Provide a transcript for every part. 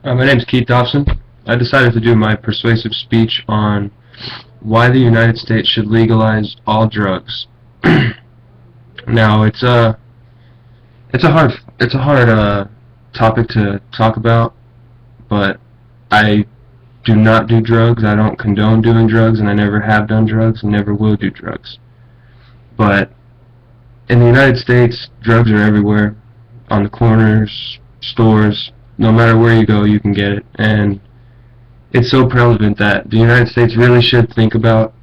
My name is Keith Dobson. I decided to do my persuasive speech on why the United States should legalize all drugs. Now, it's a hard topic to talk about, but I do not do drugs. I don't condone doing drugs, and I never have done drugs, and never will do drugs. But in the United States, drugs are everywhere, on the corners, stores. No matter where you go, you can get it, and it's so prevalent that the United States really should think about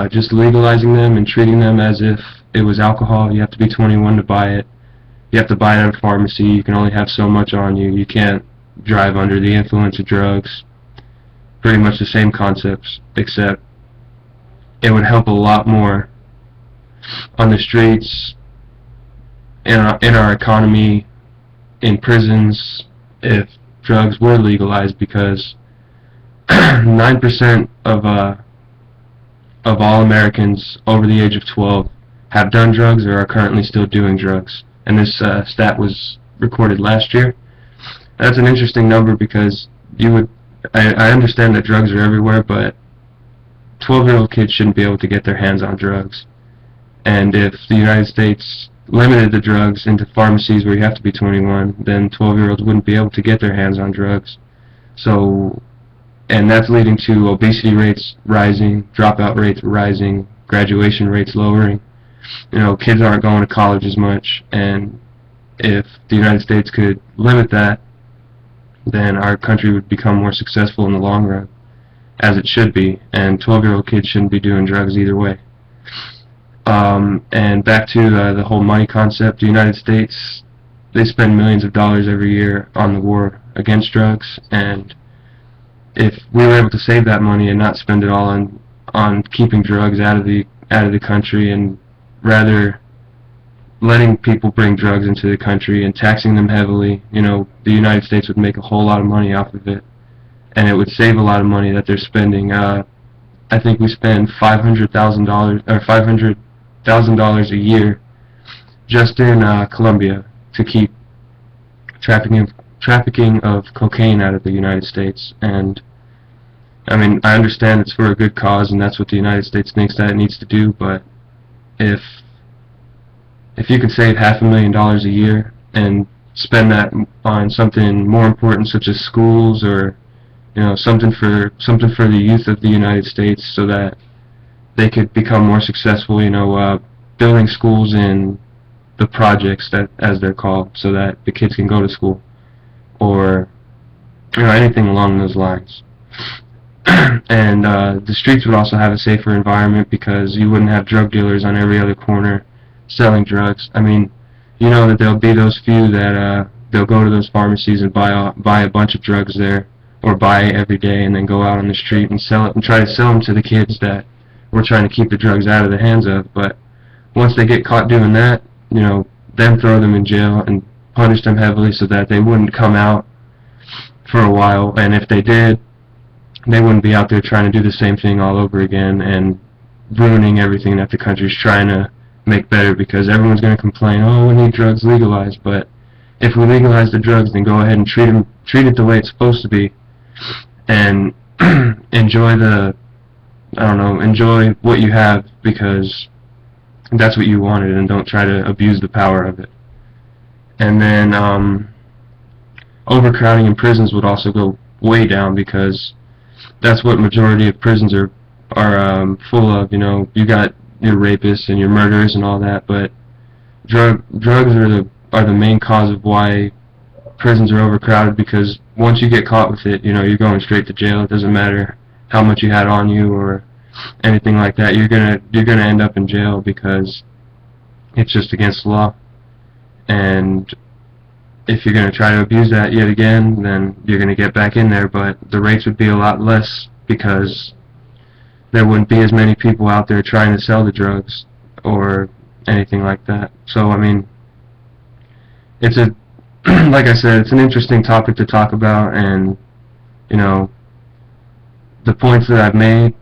just legalizing them and treating them as if it was alcohol. You have to be 21 to buy it. You have to buy it at a pharmacy. You can only have so much on you. You can't drive under the influence of drugs. Pretty much the same concepts, except it would help a lot more on the streets, in our economy, in prisons, if drugs were legalized, because 9% of all Americans over the age of 12 have done drugs or are currently still doing drugs. And this stat was recorded last year. That's an interesting number because I understand that drugs are everywhere, but 12-year-old kids shouldn't be able to get their hands on drugs. And if the United States limited the drugs into pharmacies where you have to be 21, then 12-year-olds wouldn't be able to get their hands on drugs. So, and that's leading to obesity rates rising, dropout rates rising, graduation rates lowering. Kids aren't going to college as much, and if the United States could limit that, then our country would become more successful in the long run, as it should be, and 12-year-old kids shouldn't be doing drugs either way. And back to the whole money concept, the United States, they spend millions of dollars every year on the war against drugs, and if we were able to save that money and not spend it all on keeping drugs out of the country, and rather letting people bring drugs into the country and taxing them heavily, the United States would make a whole lot of money off of it, and it would save a lot of money that they're spending. I think we spend $500,000 a year just in Colombia to keep trafficking of cocaine out of the United States. And I mean, I understand it's for a good cause, and that's what the United States thinks that it needs to do, but if you could save $500,000 a year and spend that on something more important, such as schools, or something for the youth of the United States, so that they could become more successful, building schools in the projects, that as they're called, so that the kids can go to school, or anything along those lines. And the streets would also have a safer environment, because you wouldn't have drug dealers on every other corner selling drugs. I mean, that there'll be those few that they'll go to those pharmacies and buy a bunch of drugs there, or buy every day, and then go out on the street and sell it, and try to sell them to the kids that we're trying to keep the drugs out of the hands of. But once they get caught doing that, then throw them in jail and punish them heavily so that they wouldn't come out for a while. And if they did, they wouldn't be out there trying to do the same thing all over again and ruining everything that the country's trying to make better, because everyone's going to complain, oh, we need drugs legalized. But if we legalize the drugs, then go ahead and treat it the way it's supposed to be, and enjoy what you have, because that's what you wanted, and don't try to abuse the power of it. And then overcrowding in prisons would also go way down, because that's what majority of prisons are full of. You got your rapists and your murderers and all that, but drugs are the main cause of why prisons are overcrowded, because once you get caught with it, you're going straight to jail. It doesn't matter how much you had on you or anything like that. You're gonna end up in jail, because it's just against the law. And if you're gonna try to abuse that yet again, then you're gonna get back in there, but the rates would be a lot less, because there wouldn't be as many people out there trying to sell the drugs or anything like that. So I mean, it's like I said, it's an interesting topic to talk about, and the points that I've made,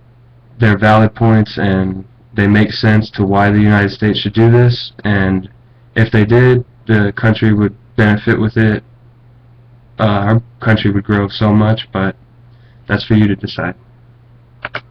they're valid points, and they make sense to why the United States should do this. And if they did, the country would benefit with it our country would grow so much, but that's for you to decide.